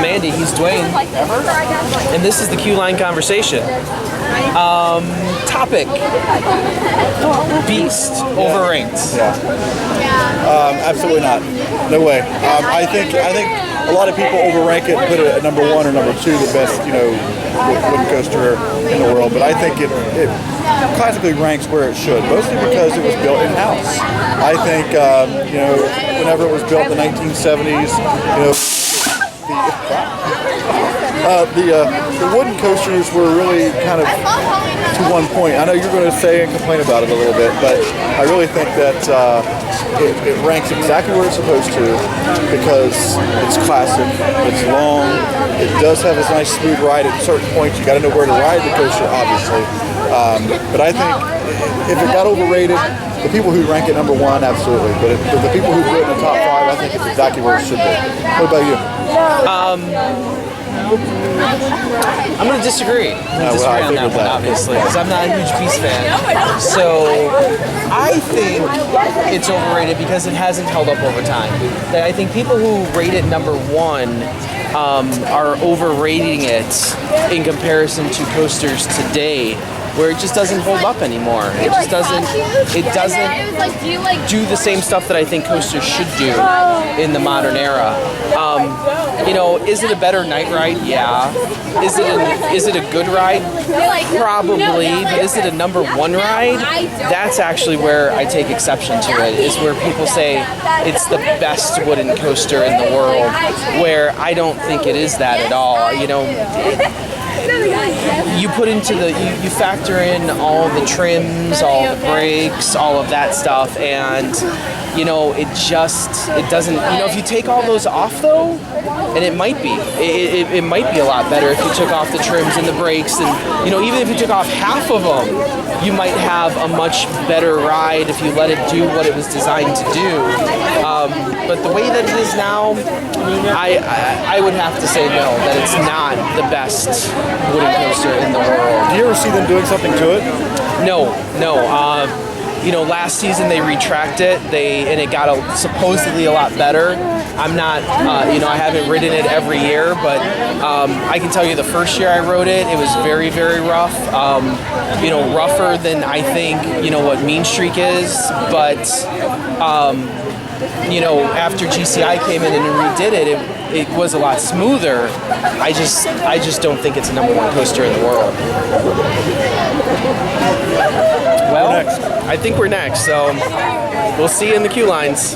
I'm Andy, he's Dwain, and this is the Queueline Conversation. Topic: Beast overranked. Absolutely not. No way. I think a lot of people overrank it and put it at number 1 or number 2, the best, wooden coaster in the world. But I think it classically ranks where it should, mostly because it was built in-house. I think, whenever it was built in the 1970s, the wooden coasters were really kind of to one point. I know you're going to say and complain about it a little bit, but I really think that it ranks exactly where it's supposed to, because it's classic, it's long, it does have this nice smooth ride at certain points. You got to know where to ride the coaster, obviously. But I think if it got overrated, the people who rank it number 1, absolutely. But the people who put it in the top 5, I think it's exactly where it should be. What about you? I'm going to disagree. On that one, obviously, because I'm not a huge Beast fan. So I think it's overrated because it hasn't held up over time. I think people who rate it number 1 are overrating it in comparison to coasters today, where it just doesn't hold up anymore. It just doesn't. It doesn't do the same stuff that I think coasters should do in the modern era. Is it a better night ride? Yeah. Is it a good ride? Probably. But is it a number 1 ride? That's actually where I take exception to it. Is where people say it's the best wooden coaster in the world, where I don't think it is that at all. You put into you factor in all the trims, all the brakes, all of that stuff, and it doesn't. If you take all those off though, and it might be a lot better if you took off the trims and the brakes, and even if you took off half of them, you might have a much better ride if you let it do what it was designed to do. But the way that it is now, I would have to say no, that it's not the best wooden coaster in the world. Do you ever see them doing something to it? No. Last season they retracted it, and it got supposedly a lot better. I'm not, I haven't ridden it every year, but I can tell you the first year I rode it, it was very, very rough. Rougher than I think, what Mean Streak is, but after GCI came in and redid it, it was a lot smoother. I just don't think it's a number 1 coaster in the world. Well, I think we're next, so we'll see you in the queue lines.